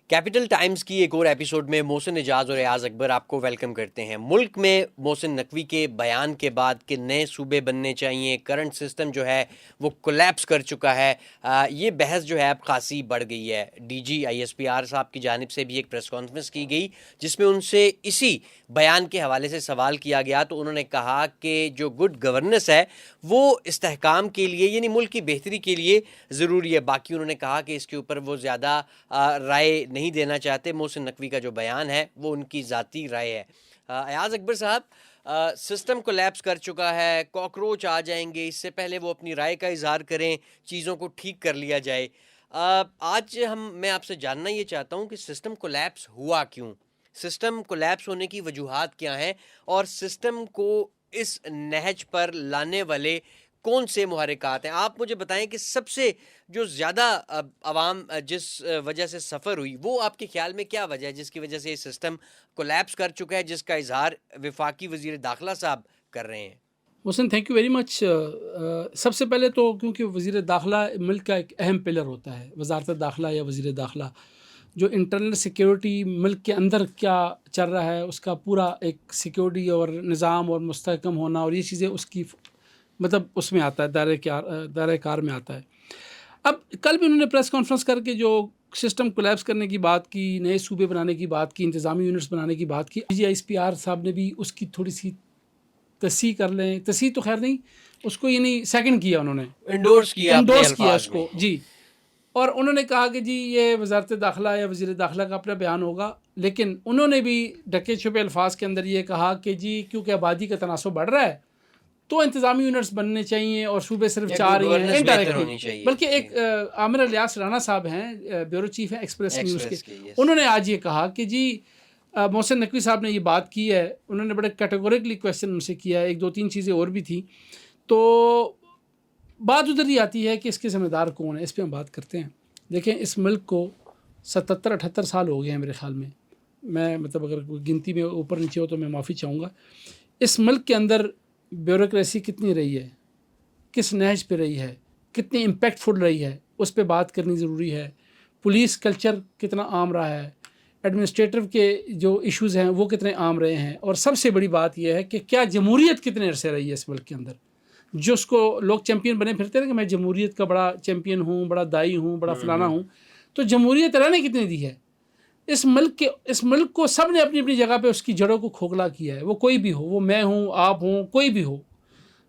Capital Times کی ایک اور ایپیسوڈ میں محسن اعجاز اور ایاز اکبر آپ کو ویلکم کرتے ہیں۔ ملک میں محسن نقوی کے بیان کے بعد کہ نئے صوبے بننے چاہیے، کرنٹ سسٹم جو ہے وہ کولیپس کر چکا ہے، یہ بحث جو ہے اب خاصی بڑھ گئی ہے۔ D G I S P R صاحب کی جانب سے بھی ایک پریس کانفرنس کی گئی جس میں ان سے اسی بیان کے حوالے سے سوال کیا گیا، تو انہوں نے کہا کہ جو گڈ گورننس ہے وہ استحکام کے لیے یعنی ملک کی بہتری کے لیے ضروری ہے۔ باقی انہوں نے کہا کہ اس کے اوپر وہ زیادہ رائے نہیں دینا چاہتے۔ محسن نقوی کا جو بیان ہے وہ ان کی ذاتی رائے ہے۔ ایاز اکبر صاحب، سسٹم کولیپس کر چکا ہے، کاکروچ آ جائیں گے، اس سے پہلے وہ اپنی رائے کا اظہار کریں، چیزوں کو ٹھیک کر لیا جائے۔ آج میں آپ سے جاننا یہ چاہتا ہوں کہ سسٹم کولیپس ہوا کیوں، سسٹم کولیپس ہونے کی وجوہات کیا ہیں، اور سسٹم کو اس نہج پر لانے والے کون سے محرکات ہیں۔ آپ مجھے بتائیں کہ سب سے جو زیادہ عوام جس وجہ سے سفر ہوئی وہ آپ کے خیال میں کیا وجہ ہے جس کی وجہ سے یہ سسٹم کولیپس کر چکا ہے، جس کا اظہار وفاقی وزیر داخلہ صاحب کر رہے ہیں؟ محسن تھینک یو ویری مچ۔ سب سے پہلے تو کیونکہ وزیر داخلہ ملک کا ایک اہم پلر ہوتا ہے، وزارت داخلہ یا وزیر داخلہ جو انٹرنل سیکیورٹی ملک کے اندر کیا چل رہا ہے اس کا پورا ایک سیکیورٹی اور نظام اور مستحکم ہونا اور یہ چیزیں اس کی مطلب اس میں آتا ہے، دائرۂ کار میں آتا ہے۔ اب کل بھی انہوں نے پریس کانفرنس کر کے جو سسٹم کولیپس کرنے کی بات کی، نئے صوبے بنانے کی بات کی، انتظامی یونٹس بنانے کی بات کی، جی آئی ایس پی آر صاحب نے بھی اس کی تھوڑی سی تصحیح کر لیں، تصحیح تو خیر نہیں، اس کو یعنی سیکنڈ کیا، انہوں نے انڈورس کیا اس کو جی، اور انہوں نے کہا کہ جی یہ وزارت داخلہ یا وزیر داخلہ کا اپنا بیان ہوگا، لیکن انہوں نے بھی ڈھکے چھپے الفاظ کے اندر یہ کہا کہ جی کیونکہ آبادی کا تناسب بڑھ رہا ہے تو انتظامی یونٹس بننے چاہیے اور صوبے صرف 4 ہی ہیں انڈائریکٹلی، بلکہ ایک عامر الیاس رانا صاحب ہیں، بیورو چیف ہیں ایکسپریس نیوز کے، انہوں نے آج یہ کہا کہ جی محسن نقوی صاحب نے یہ بات کی ہے، انہوں نے بڑے کیٹیگوریکلی کویشچن ان سے کیا ہے، 1-2-3 چیزیں اور بھی تھیں، تو بات ادھر ہی آتی ہے کہ اس کے ذمہ دار کون ہے، اس پہ ہم بات کرتے ہیں۔ دیکھیں اس ملک کو 77-78 سال ہو گئے ہیں میرے خیال میں مطلب اگر گنتی میں اوپر نیچے ہو تو میں معافی چاہوں گا۔ اس ملک کے اندر بیوروکریسی کتنی رہی ہے، کس نہج پہ رہی ہے، کتنی امپیکٹ فل رہی ہے، اس پہ بات کرنی ضروری ہے۔ پولیس کلچر کتنا عام رہا ہے، ایڈمنسٹریٹو کے جو ایشوز ہیں وہ کتنے عام رہے ہیں، اور سب سے بڑی بات یہ ہے کہ کیا جمہوریت کتنے عرصے رہی ہے اس ملک کے اندر، جو اس کو لوگ چیمپئن بنے پھرتے ہیں کہ میں جمہوریت کا بڑا چیمپئن ہوں، بڑا دائی ہوں، بڑا فلانا ہوں، تو جمہوریت رہنے کتنی دی ہے اس ملک کو سب نے اپنی اپنی جگہ پہ اس کی جڑوں کو کھوکھلا کیا ہے، وہ کوئی بھی ہو، وہ میں ہوں، آپ ہوں، کوئی بھی ہو،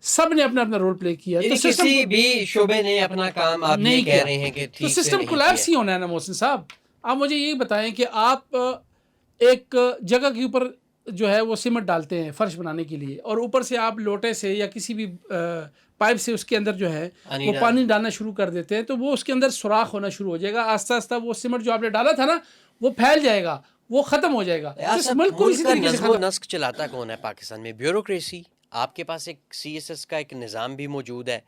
سب نے اپنا اپنا رول پلے کیا ہے، تو کسی بھی شعبے نے اپنا کام آپ نہیں کہہ رہے ہیں کہ تو سسٹم کولیپس ہی ہونا ہے نا محسن صاحب۔ آپ مجھے یہ بتائیں کہ آپ ایک جگہ کے اوپر جو ہے وہ سیمنٹ ڈالتے ہیں فرش بنانے کے لیے، اور اوپر سے آپ لوٹے سے یا کسی بھی پائپ سے اس کے اندر جو ہے وہ پانی ڈالنا شروع کر دیتے ہیں، تو وہ اس کے اندر سوراخ ہونا شروع ہو جائے گا، آہستہ آہستہ وہ سیمنٹ جو آپ نے ڈالا تھا نا وہ پھیل جائے گا، وہ ختم ہو جائے گا۔ اس ملک کو اسی طریقے سے نظم و نسق چلاتا کون ہے پاکستان میں؟ بیوروکریسی۔ آپ کے پاس ایک سی ایس ایس کا ایک نظام بھی موجود ہے،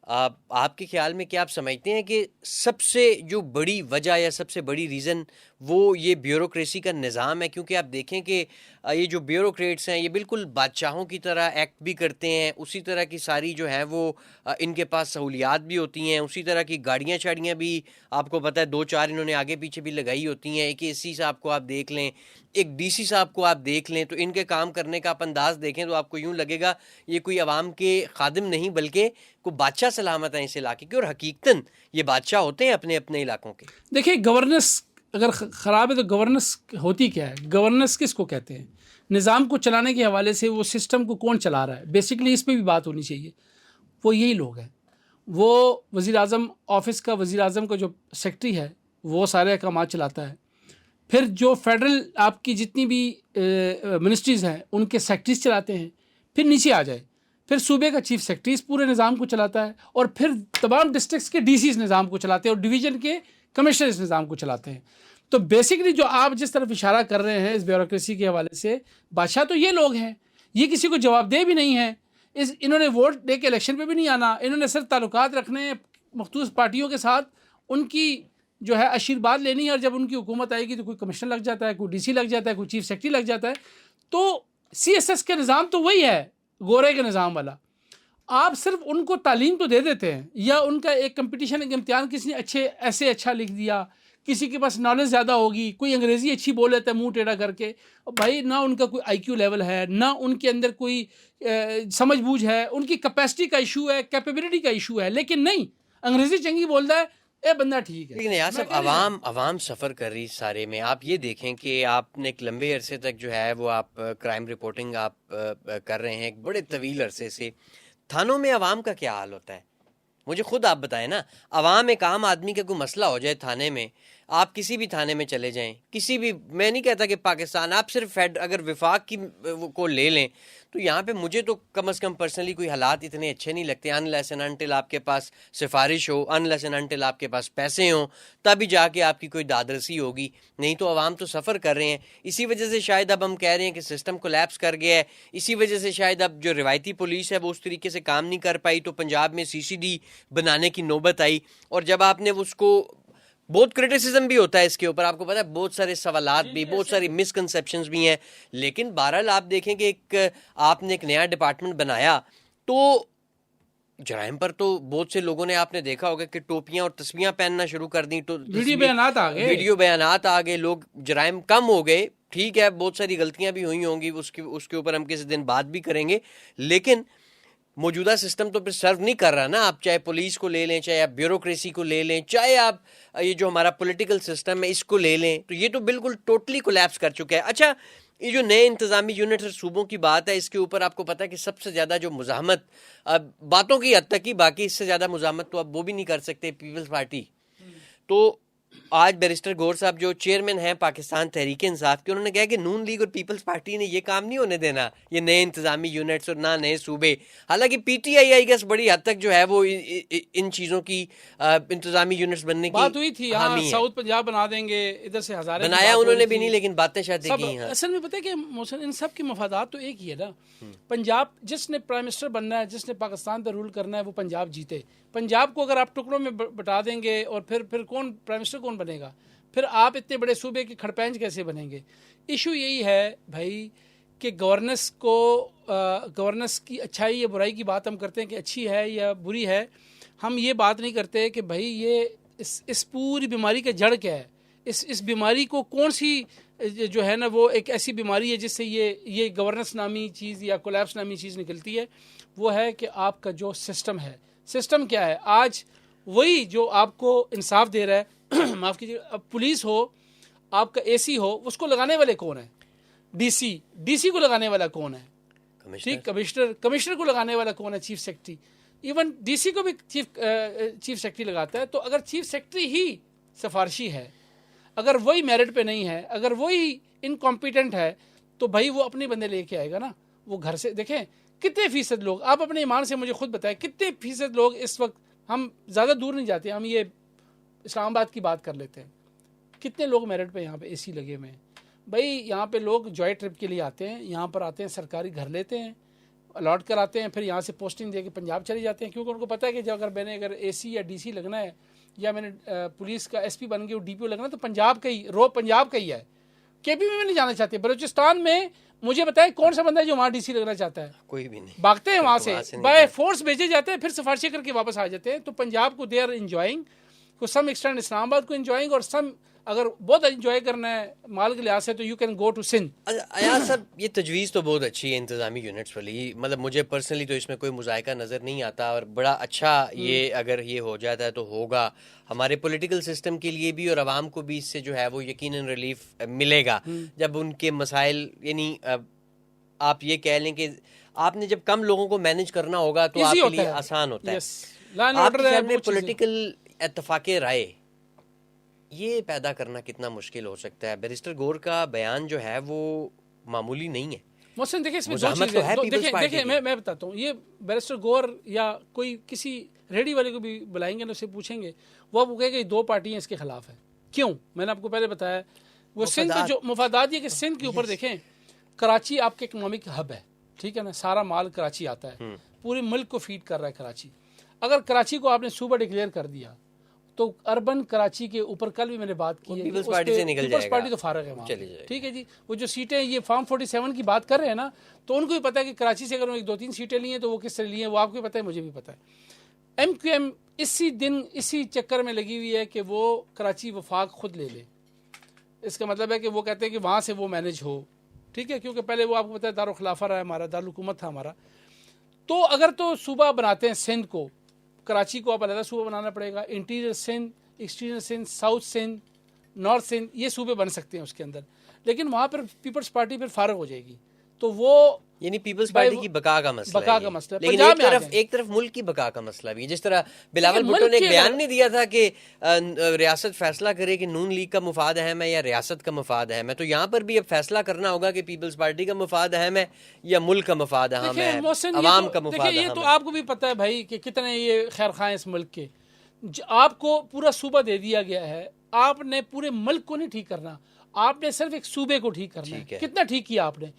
آپ کے خیال میں کیا آپ سمجھتے ہیں کہ سب سے جو بڑی وجہ یا سب سے بڑی ریزن وہ یہ بیوروکریسی کا نظام ہے؟ کیونکہ آپ دیکھیں کہ یہ جو بیوروکریٹس ہیں یہ بالکل بادشاہوں کی طرح ایکٹ بھی کرتے ہیں، اسی طرح کی ساری جو ہیں وہ ان کے پاس سہولیات بھی ہوتی ہیں، اسی طرح کی گاڑیاں شاڑیاں بھی آپ کو پتہ ہے 2-4 انہوں نے آگے پیچھے بھی لگائی ہوتی ہیں۔ ایک اے سی صاحب کو آپ دیکھ لیں، ایک ڈی سی صاحب کو آپ دیکھ لیں، تو ان کے کام کرنے کا آپ انداز دیکھیں تو آپ کو یوں لگے گا یہ کوئی عوام کے خادم نہیں بلکہ کوئی بادشاہ سلامت ہیں اس علاقے کے، اور حقیقتاً یہ بادشاہ ہوتے ہیں اپنے اپنے علاقوں کے۔ دیکھیں گورننس اگر خراب ہے تو گورننس ہوتی کیا ہے، گورننس کس کو کہتے ہیں؟ نظام کو چلانے کے حوالے سے وہ سسٹم کو کون چلا رہا ہے، بیسکلی اس پہ بھی بات ہونی چاہیے۔ وہ یہی لوگ ہیں، وہ وزیر اعظم آفس کا، وزیر اعظم کا جو سیکٹری ہے وہ سارے احکامات چلاتا ہے، پھر جو فیڈرل آپ کی جتنی بھی منسٹریز ہیں ان کے سیکٹریز چلاتے ہیں، پھر نیچے آ جائے پھر صوبے کا چیف سیکرٹری اس پورے نظام کو چلاتا ہے، اور پھر تمام ڈسٹرکٹس کے ڈی سیز نظام کو چلاتے ہیں، اور ڈویژن کے کمشنر اس نظام کو چلاتے ہیں۔ تو بیسکلی جو آپ جس طرف اشارہ کر رہے ہیں اس بیوروکریسی کے حوالے سے، بادشاہ تو یہ لوگ ہیں، یہ کسی کو جواب دہ بھی نہیں ہیں، انہوں نے ووٹ دے کے الیکشن پہ بھی نہیں آنا، انہوں نے صرف تعلقات رکھنے مخصوص پارٹیوں کے ساتھ، ان کی جو ہے آشیرواد لینی ہے، اور جب ان کی حکومت آئے گی تو کوئی کمشنر لگ جاتا ہے، کوئی ڈی سی لگ جاتا ہے، کوئی چیف سیکرٹری لگ جاتا ہے۔ تو سی ایس ایس کے نظام تو وہی ہے، گورے کے نظام والا۔ آپ صرف ان کو تعلیم تو دے دیتے ہیں، یا ان کا ایک کمپٹیشن، ایک امتحان کسی نے اچھا لکھ دیا، کسی کے پاس نالج زیادہ ہوگی, کوئی انگریزی اچھی بول لیتا ہے منہ ٹیڑھا کر کے, بھائی نہ ان کا کوئی آئی کیو لیول ہے, نہ ان کے اندر کوئی سمجھ بوجھ ہے, ان کی کیپیسٹی کا ایشو ہے, کیپیبلٹی کا ایشو ہے, لیکن نہیں, انگریزی چنگی بولتا ہے, اے بندہ ٹھیک ہے. لیکن یار صاحب عوام سفر کر رہی سارے میں. آپ یہ دیکھیں کہ آپ نے ایک لمبے عرصے تک جو ہے وہ آپ کرائم رپورٹنگ آپ کر رہے ہیں ایک بڑے طویل عرصے سے. تھانوں میں عوام کا کیا حال ہوتا ہے؟ مجھے خود آپ بتائیں نا. عوام ایک عام آدمی کا کوئی مسئلہ ہو جائے تھانے میں, آپ کسی بھی تھانے میں چلے جائیں, کسی بھی, میں نہیں کہتا کہ پاکستان, آپ صرف اگر وفاق کی کو لے لیں تو یہاں پہ مجھے تو کم از کم پرسنلی کوئی حالات اتنے اچھے نہیں لگتے. انلیس اینڈ انٹل آپ کے پاس سفارش ہو, انلیس اینڈ انٹل آپ کے پاس پیسے ہوں, تبھی جا کے آپ کی کوئی دادرسی ہوگی. نہیں تو عوام تو سفر کر رہے ہیں. اسی وجہ سے شاید اب ہم کہہ رہے ہیں کہ سسٹم کولیپس کر گیا ہے. اسی وجہ سے شاید اب جو روایتی پولیس ہے وہ اس طریقے سے کام نہیں کر پائی, تو پنجاب میں CCD بنانے کی نوبت آئی. اور جب آپ نے اس کو, بہت کرٹیسزم بھی ہوتا ہے اس کے اوپر, آپ کو پتا ہے, بہت سارے سوالات بھی, بہت ساری مسکنسیپشنز بھی ہیں, لیکن بہرحال آپ دیکھیں کہ آپ نے ایک نیا ڈپارٹمنٹ بنایا تو جرائم پر تو بہت سے لوگوں نے, آپ نے دیکھا ہوگا کہ ٹوپیاں اور تسبیحاں پہننا شروع کر دیں, تو ویڈیو بیانات آ گئے, لوگ, جرائم کم ہو گئے. ٹھیک ہے, بہت ساری غلطیاں بھی ہوئی ہوں گی, اس کے اوپر ہم کسی دن بات بھی کریں گے, لیکن موجودہ سسٹم تو پھر سرو نہیں کر رہا نا. آپ چاہے پولیس کو لے لیں, چاہے آپ بیوروکریسی کو لے لیں, چاہے آپ یہ جو ہمارا پولیٹیکل سسٹم ہے اس کو لے لیں, تو یہ تو بالکل ٹوٹلی کولیپس کر چکا ہے. اچھا, یہ جو نئے انتظامی یونٹس اور صوبوں کی بات ہے, اس کے اوپر آپ کو پتا ہے کہ سب سے زیادہ جو مزاحمت, باتوں کی حد تک ہی, باقی اس سے زیادہ مزاحمت تو اب وہ بھی نہیں کر سکتے, پیپلز پارٹی. تو آج بیرسٹر گور صاحب جو چیئرمین ہیں پاکستان تحریک انصاف کے, انہوں نے کہا کہ نون لیگ اور پیپلز پارٹی نے یہ کام نہیں ہونے دینا, یہ نئے انتظامی یونٹس اور نہ نئے صوبے. حالانکہ PTI آئی گیس بڑی حد تک جو ہے وہ ان چیزوں کی انتظامی یونٹس بننے کی بات ہوئی تھی, ہاں ساؤتھ پنجاب بنا دیں گے, ادھر سے ہزارے بنایا انہوں نے بھی نہیں, لیکن باتیں شاید کی. اصل میں پتہ ہے کہ محسن, ان سب کے مفادات تو ایک ہی ہے نا. پنجاب, جس نے پرائم منسٹر بننا ہے, جس نے پاکستان پہ رول کرنا ہے, وہ پنجاب جیتے. پنجاب کو اگر آپ ٹکڑوں میں بٹا دیں گے, اور پھر کون پرائم منسٹر کون بنے گا, پھر آپ اتنے بڑے صوبے کے کھڑپینچ کیسے بنیں گے. ایشو یہی ہے بھائی کہ گورننس کی اچھائی یا برائی کی بات ہم کرتے ہیں کہ اچھی ہے یا بری ہے, ہم یہ بات نہیں کرتے کہ بھائی یہ اس پوری بیماری کا جڑ کیا ہے. اس بیماری کو کون سی جو ہے نا وہ ایک ایسی بیماری ہے جس سے یہ گورننس نامی چیز یا کولیپس نامی چیز نکلتی ہے. وہ ہے کہ آپ کا جو سسٹم ہے, سسٹم کیا ہے آج, وہی جو آپ کو انصاف دے رہا ہے. معاف کیجیے, اب پولیس ہو, آپ کا AC ہو, اس کو لگانے والے کون ہیں؟ ڈی سی کو لگانے والا کون ہے؟ ٹھیک, کمشنر کو لگانے والا کون ہے؟ Chief secretary. ایون DC کو بھی چیف سیکرٹری لگاتا ہے. تو اگر چیف سیکرٹری ہی سفارشی ہے, اگر وہی میرٹ پہ نہیں ہے, اگر وہی انکمپیٹنٹ ہے, تو بھائی وہ اپنے بندے لے کے آئے گا نا. وہ گھر سے دیکھیں کتنے فیصد لوگ, آپ اپنے ایمان سے مجھے خود بتائیں, کتنے فیصد لوگ اس وقت, ہم زیادہ دور نہیں جاتے, ہم یہ اسلام آباد کی بات کر لیتے ہیں, کتنے لوگ میرٹ پہ یہاں پہ AC لگے ہوئے ہیں. بھائی یہاں پہ لوگ جوائے ٹرپ کے لیے آتے ہیں, یہاں پر آتے ہیں, سرکاری گھر لیتے ہیں, الاٹ کراتے ہیں, پھر یہاں سے پوسٹنگ دے کے پنجاب چلے جاتے ہیں, کیونکہ ان کو پتہ ہے کہ جب اگر AC یا DC لگنا ہے, یا میں نے پولیس کا SP بن کے DPO لگنا ہے, تو پنجاب کا ہی پنجاب کا ہی ہے. KP میں نہیں جانا چاہتے. بلوچستان میں مجھے بتائیں کون سا بندہ ہے جو وہاں DC لگنا چاہتا ہے؟ کوئی بھی نہیں. بھاگتے ہیں وہاں سے, بائی فورس بھیجے جاتے ہیں, پھر سفارشیں کر کے واپس آ جاتے ہیں. تو پنجاب کو دے آر انجوائنگ, کو سم ایکسٹینڈ اسلام آباد کو انجوائنگ, اور سم اگر بہت انجوائے کرنا ہے مال کے لحاظ سے تو you can go to Sindh. Ayaz صاحب, یہ تجویز تو بہت اچھی ہے انتظامی یونٹس والی, مطلب مجھے پرسنلی تو اس میں کوئی مذائقہ نظر نہیں آتا, اور بڑا اچھا یہ اگر یہ ہو جاتا ہے تو ہوگا ہمارے پولیٹیکل سسٹم کے لیے بھی, اور عوام کو بھی اس سے جو ہے وہ یقیناً ریلیف ملے گا جب ان کے مسائل, یعنی آپ یہ کہہ لیں کہ آپ نے جب کم لوگوں کو مینیج کرنا ہوگا تو آپ کے لیے آسان ہوتا ہے. آپ کے خیال میں پولیٹیکل اتفاق رائے یہ پیدا کرنا کتنا مشکل ہو سکتا ہے؟ بیرسٹر گور کا بیان جو ہے وہ معمولی نہیں ہے. محسن دیکھیں, اس میں دو چیزیں, دیکھیں میں بتاتا ہوں, یہ بیرسٹر گور یا کوئی کسی ریڈی والے کو بھی بلائیں گے نا, اسے پوچھیں گے, وہ آپ کو کہے گا یہ 2 پارٹیاں اس کے خلاف ہیں. کیوں؟ میں نے آپ کو پہلے بتایا, وہ سندھ کا جو مفادات, یہ کہ سندھ کے اوپر دیکھیں, کراچی آپ کے اکنامک ہب ہے, ٹھیک ہے نا, سارا مال کراچی آتا ہے, پورے ملک کو فیڈ کر رہا ہے کراچی. اگر کراچی کو آپ نے صوبہ ڈکلیئر کر دیا تو اربن کراچی کے اوپر, کل بھی میں نے بات کی ہے, پیپلز پارٹی تو فارغ ہے وہاں, ٹھیک ہے جی. وہ جو سیٹیں یہ فارم 47 کی بات کر رہے ہیں نا, تو ان کو بھی پتا ہے کہ کراچی سے اگر 2-3 سیٹیں لی ہیں تو وہ کس طرح لی ہیں, وہ آپ کو بھی پتا ہے, مجھے بھی پتا ہے. ایم کیو ایم اسی دن اسی چکر میں لگی ہوئی ہے کہ وہ کراچی وفاق خود لے لے. اس کا مطلب ہے کہ وہ کہتے ہیں کہ وہاں سے وہ مینج ہو, ٹھیک ہے, کیونکہ پہلے وہ آپ کو پتہ ہے دارالخلافہ رہا ہے ہمارا, دارالحکومت تھا ہمارا. تو اگر تو صوبہ بناتے ہیں سندھ کو, کراچی کو اب علیحدہ صوبہ بنانا پڑے گا, interior Sindh, exterior Sindh, south Sindh, north Sindh, یہ صوبے بن سکتے ہیں اس کے اندر. لیکن وہاں پر پیپلز پارٹی پھر فارغ ہو جائے گی, تو وہ یعنی پیپلز پارٹی کی بقا کا مسئلہ بقا ہے کا یہ. مسئلہ. لیکن پنجاب میں ایک طرف ملک کی بقا کا مسئلہ بھی ہے. جس طرح بلاول دیکھیں، بھٹو نے ملک ایک کے بیان اگر- نہیں دیا تھا کہ ریاست فیصلہ کرے کہ نون لیگ کا مفاد اہم ہے یا ریاست کا مفاد اہم ہے, تو یہاں پر بھی اب فیصلہ کرنا ہوگا کہ پیپلز پارٹی کا مفاد اہم ہے یا ملک کا مفاد اہم ہے, دیکھیں محسن, عوام کا دیکھیں مفاد یہ اہم تو ہے. آپ کو بھی پتہ ہے بھائی کہ کتنے یہ خیر خواہ ہیں اس ملک کے. آپ کو پورا صوبہ دے دیا گیا ہے, آپ نے پورے ملک کو نہیں ٹھیک کرنا, آپ نے صرف ایک صوبے کو ٹھیک کرنا ٹھیک ہے. ہے. کتنا ٹھیک کیا آپ نے.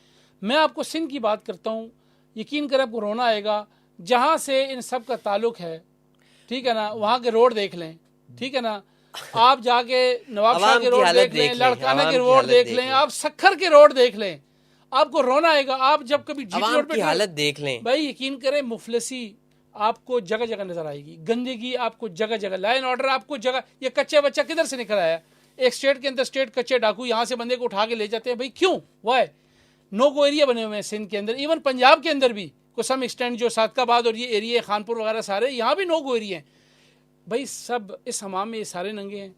میں آپ کو سندھ کی بات کرتا ہوں, یقین کریں آپ کو رونا آئے گا, جہاں سے ان سب کا تعلق ہے, ٹھیک ہے نا, وہاں کے روڈ دیکھ لیں, ٹھیک ہے نا, آپ جا کے نواب شاہ عوام کے کی روڈ حالت دیکھ لیں, دیکھ لیں, لڑکانہ عوام کے کی روڈ حالت دیکھ دیکھ لیں, لیں. آپ سکھر کے روڈ دیکھ لیں, آپ کو رونا آئے گا. آپ جب کبھی جی ٹی عوام روڈ کی پہ حالت دیکھ لیں. بھائی یقین کریں مفلسی آپ کو جگہ جگہ نظر آئے گی, گندگی آپ کو جگہ جگہ, لا اینڈ آرڈر آپ کو جگہ, یہ کچے بچہ کدھر سے نکل آیا, ایک اسٹیٹ کے اندر اسٹیٹ کچے ڈاکو یہاں سے بندے کو اٹھا کے لے جاتے ہیں. بھائی کیوں, وائی, نو گو ایریا بنے ہوئے ہیں سندھ کے اندر, ایون پنجاب کے اندر بھی کو سم ایکسٹینڈ, جو صادق آباد اور یہ ایریا خانپور وغیرہ سارے, یہاں بھی نو گو ایریا ہیں. بھائی سب اس حمام میں یہ سارے ننگے ہیں,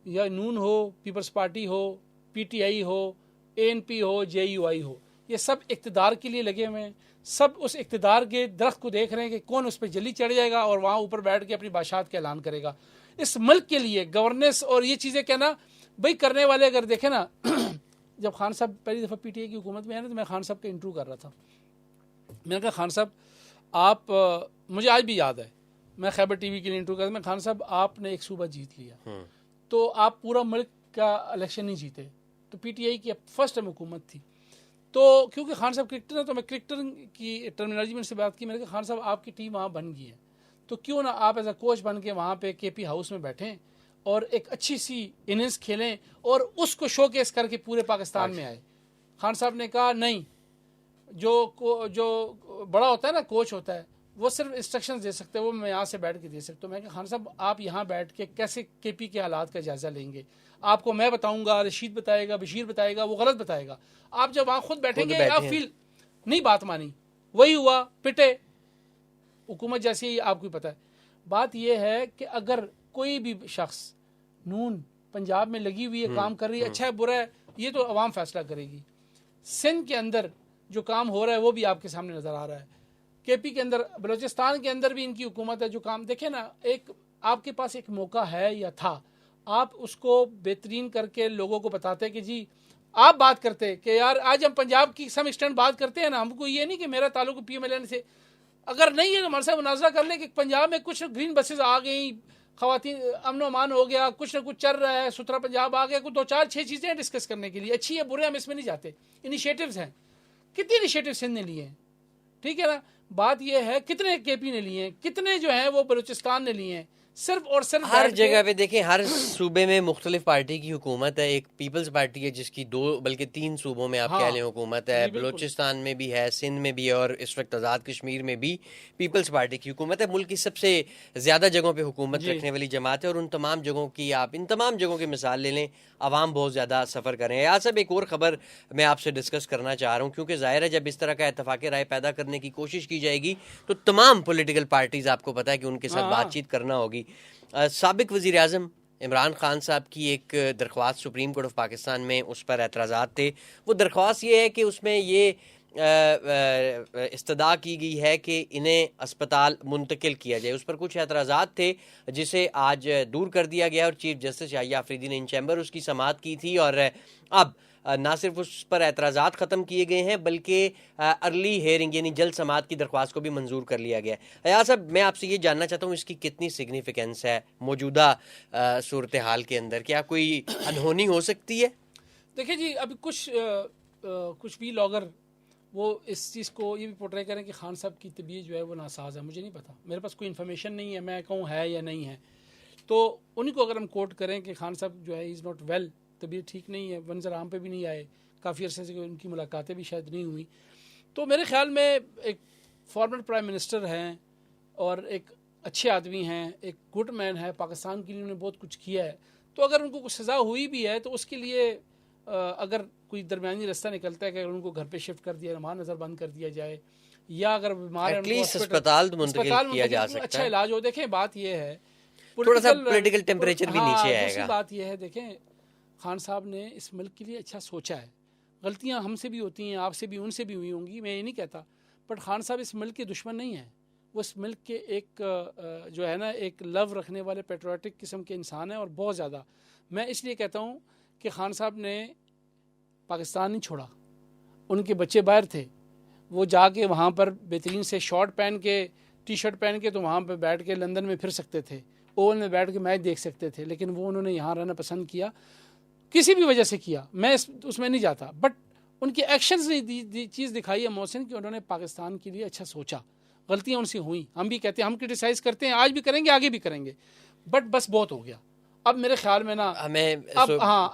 یا نون ہو, پیپلز پارٹی ہو, پی ٹی آئی ہو, اے این پی ہو, جے یو آئی ہو, یہ سب اقتدار کے لیے لگے ہوئے ہیں. سب اس اقتدار کے درخت کو دیکھ رہے ہیں کہ کون اس پہ جلدی چڑھ جائے گا اور وہاں اوپر بیٹھ کے اپنی بادشاہت کا اعلان کرے گا. اس ملک کے لیے گورننس اور یہ چیزیں کہنا, بھائی کرنے والے اگر دیکھیں نا, جب خان صاحب پہلی دفعہ پی ٹی آئی کی حکومت میں آئے نا, تو میں خان صاحب کا انٹرویو کر رہا تھا. میں نے کہا خان صاحب آپ, مجھے آج بھی یاد ہے, میں خیبر ٹی وی کے لیے انٹرویو کر رہا تھا, میں خان صاحب آپ نے ایک صوبہ جیت لیا, تو آپ پورا ملک کا الیکشن نہیں جیتے, تو پی ٹی آئی کی فرسٹ ٹائم حکومت تھی. تو کیونکہ خان صاحب کرکٹر ہیں, تو میں کرکٹر کی ٹرمینالوجی میں ان سے بات کی. میں نے کہا خان صاحب آپ کی ٹیم وہاں بن گئی ہے, تو کیوں نہ آپ ایز اے کوچ بن کے وہاں پہ کے پی ہاؤس میں بیٹھیں اور ایک اچھی سی اننگس کھیلیں اور اس کو شو کیس کر کے پورے پاکستان میں آئے. خان صاحب نے کہا نہیں, جو بڑا ہوتا ہے نا, کوچ ہوتا ہے, وہ صرف انسٹرکشنز دے سکتے ہیں, وہ میں یہاں سے بیٹھ کے دے سکتا ہوں. میں کہا خان صاحب آپ یہاں بیٹھ کے کیسے کے پی کے حالات کا جائزہ لیں گے, آپ کو میں بتاؤں گا, رشید بتائے گا, بشیر بتائے گا, وہ غلط بتائے گا. آپ جب وہاں خود بیٹھیں گے آپ فیل نہیں, بات مانی, وہی ہوا, پٹے حکومت جیسی ہی, آپ کو پتہ ہے. بات یہ ہے کہ اگر کوئی بھی شخص نون پنجاب میں لگی ہوئی ہے, کام کر رہی ہے, اچھا ہے برا ہے, یہ تو عوام فیصلہ کرے گی. سندھ کے اندر جو کام ہو رہا ہے وہ بھی آپ کے سامنے نظر آ رہا ہے. کے پی کے اندر, بلوچستان کے اندر بھی ان کی حکومت ہے, جو کام دیکھیں نا, ایک آپ کے پاس ایک موقع ہے یا تھا, آپ اس کو بہترین کر کے لوگوں کو بتاتے کہ جی آپ بات کرتے کہ یار آج ہم پنجاب کی سم ایکسٹینڈ بات کرتے ہیں نا, ہم کو یہ نہیں کہ میرا تعلق پی ایم ایل این سے, اگر نہیں ہے تو ہمارے ساتھ مناظرہ کر لیں کہ پنجاب میں کچھ گرین بسز آ گئیں, خواتین امن و امان ہو گیا, کچھ نہ کچھ چل رہا ہے, ستھرا پنجاب آ گیا, کچھ 2-4-6 چیزیں ہیں ڈسکس کرنے کے لیے, اچھی ہے برے ہم اس میں نہیں جاتے. انیشیٹوز ہیں, کتنے انیشیٹو سندھ نے لیے ہیں, ٹھیک ہے نا. بات یہ ہے کتنے کے پی نے لیے ہیں, کتنے جو ہیں وہ بلوچستان نے لیے ہیں, صرف اور صرف ہر جگہ پہ دیکھیں, ہر صوبے میں مختلف پارٹی کی حکومت ہے. ایک پیپلز پارٹی ہے جس کی 2 بلکہ 3 صوبوں میں آپ کہہ لیں حکومت ہے, بلوچستان میں بھی ہے, سندھ میں بھی ہے, اور اس وقت آزاد کشمیر میں بھی پیپلز پارٹی کی حکومت ہے. ملک کی سب سے زیادہ جگہوں پہ حکومت رکھنے والی جماعت ہے, اور ان تمام جگہوں کی آپ ان تمام جگہوں کی مثال لے لیں, عوام بہت زیادہ سفر کر رہے ہیں. صاحب ایک اور خبر میں آپ سے ڈسکس کرنا چاہ رہا ہوں, کیونکہ ظاہر ہے جب اس طرح کا اتفاق رائے پیدا کرنے کی کوشش کی جائے گی تو تمام پولیٹیکل پارٹیز آپ کو پتہ ہے کہ ان کے ساتھ بات چیت کرنا ہوگی. سابق وزیر اعظم عمران خان صاحب کی ایک درخواست سپریم کورٹ آف پاکستان میں, اس پر اعتراضات تھے. وہ درخواست یہ ہے کہ اس میں یہ استدعا کی گئی ہے کہ انہیں اسپتال منتقل کیا جائے. اس پر کچھ اعتراضات تھے جسے آج دور کر دیا گیا, اور چیف جسٹس یحییٰ آفریدی نے ان چیمبر اس کی سماعت کی تھی, اور اب نہ صرف اس پر اعتراضات ختم کیے گئے ہیں بلکہ ارلی ہیئرنگ یعنی جلد سماعت کی درخواست کو بھی منظور کر لیا گیا ہے. ایاز صاحب میں آپ سے یہ جاننا چاہتا ہوں اس کی کتنی سگنیفیکنس ہے موجودہ صورتحال کے اندر, کیا کوئی انہونی ہو سکتی ہے؟ دیکھیں جی, ابھی کچھ بھی لاگر وہ اس چیز کو یہ بھی پورٹرے کریں کہ خان صاحب کی طبیعت جو ہے وہ ناساز ہے. مجھے نہیں پتا, میرے پاس کوئی انفارمیشن نہیں ہے, میں کہوں ہے یا نہیں ہے. تو انہیں کو اگر ہم کوٹ کریں کہ خان صاحب جو ہے از ناٹ ویل, طبیعت ٹھیک نہیں ہے, منظر عام پہ بھی نہیں آئے, کافی عرصے سے ان کی ملاقاتیں بھی شاید نہیں ہوئی, تو میرے خیال میں ایک فارمر پرائم منسٹر ہیں اور ایک اچھے آدمی ہیں, ایک گڈ مین ہے, پاکستان کے لیے انہوں نے بہت کچھ کیا ہے, تو اگر ان کو کچھ سزا ہوئی بھی ہے تو اس کے لیے اگر کوئی درمیانی راستہ نکلتا ہے کہ اگر ان کو گھر پہ شفٹ کر دیا, نماز نظر بند کر دیا جائے, یا اگر بیمار ہیں ان کو اسپتال منتقل کیا جا سکتا ہے, اچھا علاج ہو. دیکھیں بات یہ ہے, تھوڑا سا پولیٹیکل ٹیمپریچر بھی نیچے آئے گا. دوسری بات یہ ہے, دیکھیں خان صاحب نے اس ملک کے لیے اچھا سوچا ہے. غلطیاں ہم سے بھی ہوتی ہیں, آپ سے بھی, ان سے بھی ہوئی ہوں گی, میں یہ نہیں کہتا, بٹ خان صاحب اس ملک کے دشمن نہیں ہیں. وہ اس ملک کے ایک جو ہے نا ایک لو رکھنے والے پیٹریوٹک قسم کے انسان ہیں, اور بہت زیادہ. میں اس لیے کہتا ہوں کہ خان صاحب نے پاکستان نہیں چھوڑا. ان کے بچے باہر تھے, وہ جا کے وہاں پر بہترین سے شارٹ پہن کے, ٹی شرٹ پہن کے, تو وہاں پہ بیٹھ کے لندن میں پھر سکتے تھے, اوول میں بیٹھ کے میچ دیکھ سکتے تھے, لیکن وہ انہوں نے یہاں رہنا پسند کیا, کسی بھی وجہ سے کیا, میں اس میں نہیں جاتا, بٹ ان کے ایکشنز نے چیز دکھائی ہے محسن کہ انہوں نے پاکستان کے لیے اچھا سوچا. غلطیاں ان سے ہوئیں, ہم بھی کہتے ہیں, ہم کرٹیسائز کرتے ہیں, آج بھی کریں گے, آگے بھی کریں گے, بٹ بس بہت ہو گیا. اب میرے خیال میں نا ہمیں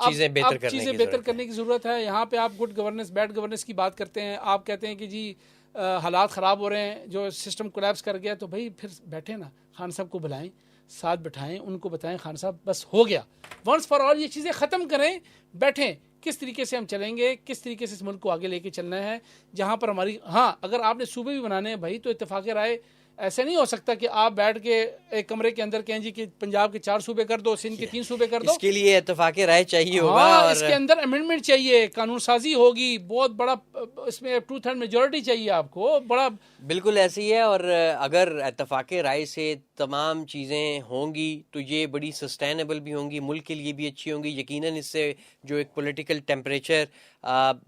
چیزیں بہتر کرنے کی ضرورت ہے. یہاں پہ آپ گڈ گورننس بیڈ گورننس کی بات کرتے ہیں, آپ کہتے ہیں کہ جی حالات خراب ہو رہے ہیں, جو سسٹم کولیپس کر گیا, تو بھائی پھر بیٹھے نا, خان صاحب کو بلائیں, ساتھ بٹھائیں, ان کو بتائیں خان صاحب بس ہو گیا, ونس فار آل یہ چیزیں ختم کریں, بیٹھیں, کس طریقے سے ہم چلیں گے, کس طریقے سے اس ملک کو آگے لے کے چلنا ہے, جہاں پر ہماری, ہاں اگر آپ نے صوبے بھی بنانے ہیں بھائی, تو اتفاق رائے ایسے نہیں ہو سکتا کہ آپ بیٹھ کے ایک کمرے کے اندر کہیں جی کہ پنجاب کے 4 صوبے کر دو, سندھ کے 3 صوبے کر دو. اس کے لیے اتفاق رائے چاہیے ہوگا, اور اس کے اندر امینڈمنٹ چاہیے, قانون سازی ہوگی, بہت بڑا اس میں 2/3 میجورٹی چاہیے آپ کو, بڑا بالکل ایسی ہے. اور اگر اتفاق رائے سے تمام چیزیں ہوں گی تو یہ بڑی سسٹینیبل بھی ہوں گی, ملک کے لیے بھی اچھی ہوں گی. یقیناً اس سے جو ایک پولیٹیکل ٹیمپریچر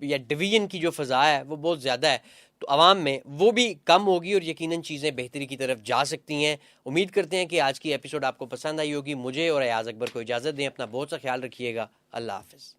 یا ڈویژن کی جو فضا ہے وہ بہت زیادہ ہے, تو عوام میں وہ بھی کم ہوگی, اور یقیناً چیزیں بہتری کی طرف جا سکتی ہیں. امید کرتے ہیں کہ آج کی ایپیسوڈ آپ کو پسند آئی ہوگی. مجھے اور ایاز اکبر کو اجازت دیں, اپنا بہت سا خیال رکھیے گا. اللہ حافظ.